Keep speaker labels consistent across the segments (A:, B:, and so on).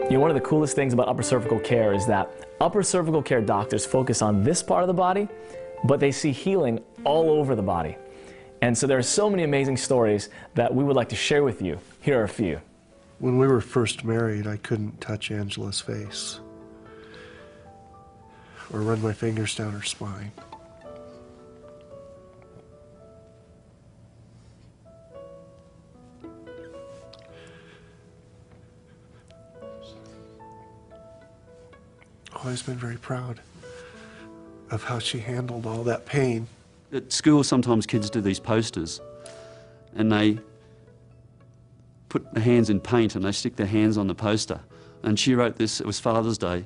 A: You know, one of the coolest things about upper cervical care is that upper cervical care doctors focus on this part of the body, but they see healing all over the body. And so there are so many amazing stories that we would like to share with you. Here are a few.
B: When we were first married, I couldn't touch Angela's face or run my fingers down her spine. I've always been very proud of how she handled all that pain.
C: At school, sometimes kids do these posters and they put their hands in paint and they stick their hands on the poster. And she wrote this, it was Father's Day,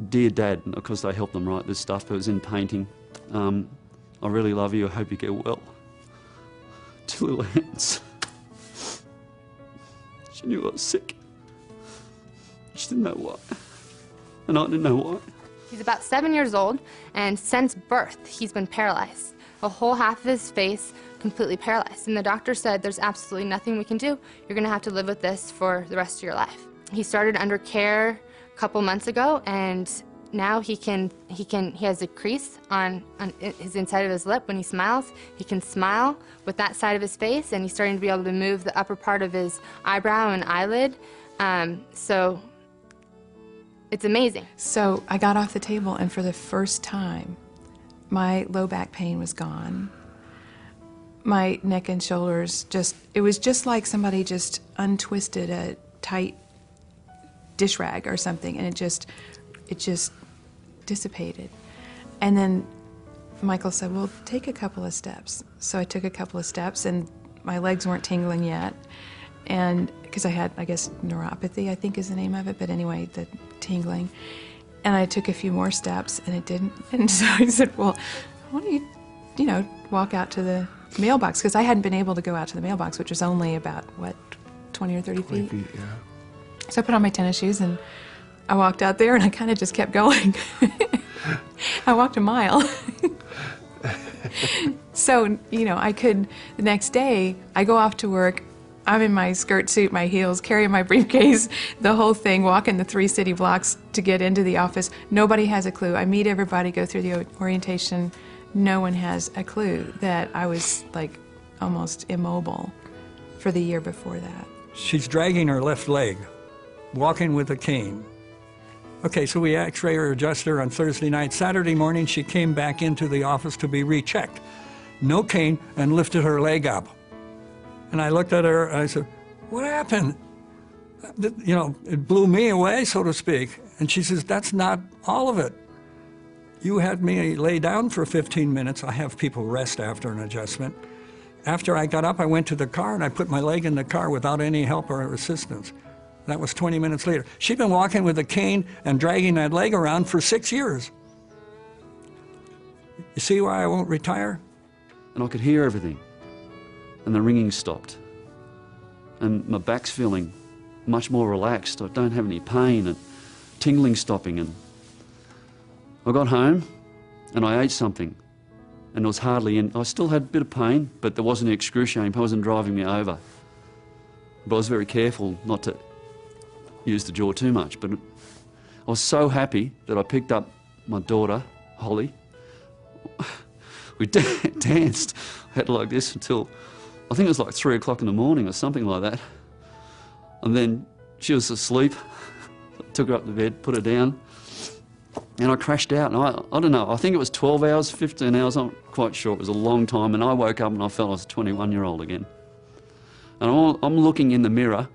C: "Dear Dad," and of course they helped them write this stuff, but it was in painting. "I really love you, I hope you get well." Two little hands. She knew I was sick. She didn't know why. And I didn't know why.
D: He's about 7 years old, and since birth, he's been paralyzed. A whole half of his face completely paralyzed. And the doctor said, there's absolutely nothing we can do. You're gonna have to live with this for the rest of your life. He started under care a couple months ago, and now he has a crease on his inside of his lip when he smiles. He can smile with that side of his face, and he's starting to be able to move the upper part of his eyebrow and eyelid. So it's amazing.
E: So I got off the table, and for the first time, my low back pain was gone. My neck and shoulders it was just like somebody just untwisted a tight dish rag or something, and it just dissipated. And then Michael said, well, take a couple of steps. So I took a couple of steps, and my legs weren't tingling yet. And because I had, I guess, neuropathy, I think is the name of it, but anyway, the tingling. And I took a few more steps, and it didn't. And so I said, well, why don't you walk out to the mailbox? Because I hadn't been able to go out to the mailbox, which was only about, what, 20 or 30 feet?
B: 20 feet, yeah.
E: So I put on my tennis shoes, and I walked out there, and I kind of just kept going. I walked a mile. So, the next day, I go off to work. I'm in my skirt suit, my heels, carrying my briefcase, the whole thing, walking the 3 city blocks to get into the office. Nobody has a clue. I meet everybody, go through the orientation. No one has a clue that I was like almost immobile for the year before that.
F: She's dragging her left leg, walking with a cane. Okay, so we x-ray her, adjust her on Thursday night. Saturday morning, she came back into the office to be rechecked. No cane, and lifted her leg up. And I looked at her, and I said, what happened? It blew me away, so to speak. And she says, that's not all of it. You had me lay down for 15 minutes. I have people rest after an adjustment. After I got up, I went to the car, and I put my leg in the car without any help or assistance. That was 20 minutes later. She'd been walking with a cane and dragging that leg around for 6 years. You see why I won't retire?
C: And I could hear everything. And the ringing stopped. And my back's feeling much more relaxed. I don't have any pain, and tingling stopping. And I got home and I ate something, and it was hardly in. I still had a bit of pain, but there wasn't excruciating pain. It wasn't driving me over. But I was very careful not to use the jaw too much. But I was so happy that I picked up my daughter, Holly. We danced. I had like this until, I think it was like 3 o'clock in the morning or something like that. And then she was asleep. I took her up to bed, put her down, and I crashed out. And I don't know, I think it was 12 hours, 15 hours, I'm not quite sure. It was a long time. And I woke up and I felt I was a 21-year-old again. And I'm looking in the mirror,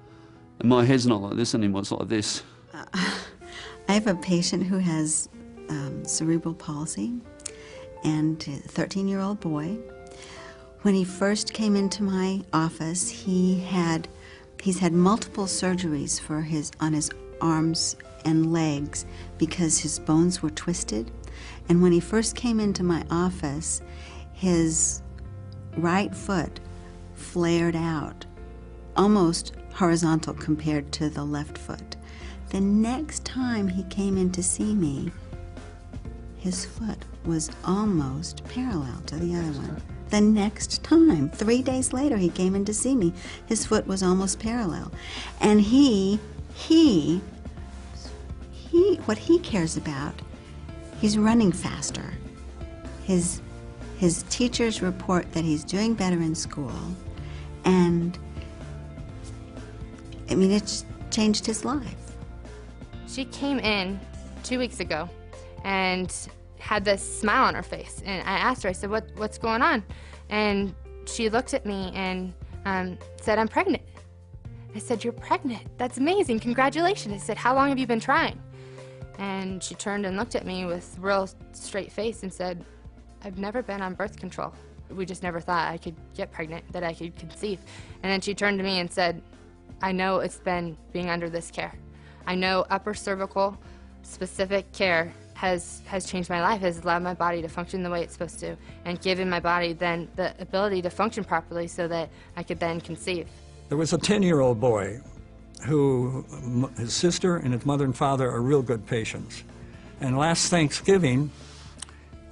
C: and my head's not like this anymore, it's like this.
G: I have a patient who has cerebral palsy, and a 13-year-old boy. When he first came into my office, he's had multiple surgeries on his arms and legs because his bones were twisted. And when he first came into my office, his right foot flared out, almost horizontal compared to the left foot. The next time he came in to see me, his foot was almost parallel to the other one. The next time, 3 days later, he came in to see me, his foot was almost parallel. And he what he cares about, he's running faster. His teachers report that he's doing better in school, and I mean, it's changed his life.
D: She came in 2 weeks ago and had this smile on her face, and I asked her, I said, what's going on? And she looked at me and said, I'm pregnant. I said, you're pregnant? That's amazing, congratulations. I said, how long have you been trying? And she turned and looked at me with a real straight face and said, I've never been on birth control. We just never thought I could get pregnant, that I could conceive. And then she turned to me and said, I know it's been being under this care. I know upper cervical specific care has changed my life, has allowed my body to function the way it's supposed to, and given my body then the ability to function properly so that I could then conceive.
F: There was a 10-year-old boy who, his sister and his mother and father are real good patients. And last Thanksgiving,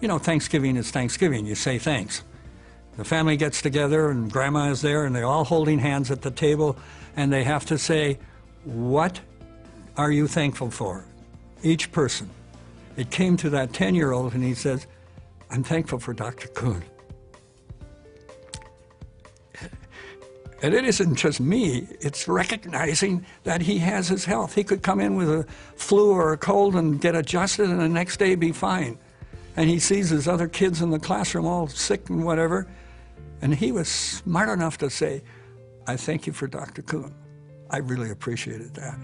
F: you know, Thanksgiving is Thanksgiving, you say thanks. The family gets together and Grandma is there and they're all holding hands at the table and they have to say, what are you thankful for? Each person. It came to that 10-year-old and he says, I'm thankful for Dr. Kuhn. And it isn't just me, it's recognizing that he has his health. He could come in with a flu or a cold and get adjusted and the next day be fine. And he sees his other kids in the classroom all sick and whatever. And he was smart enough to say, I thank you for Dr. Kuhn. I really appreciated that.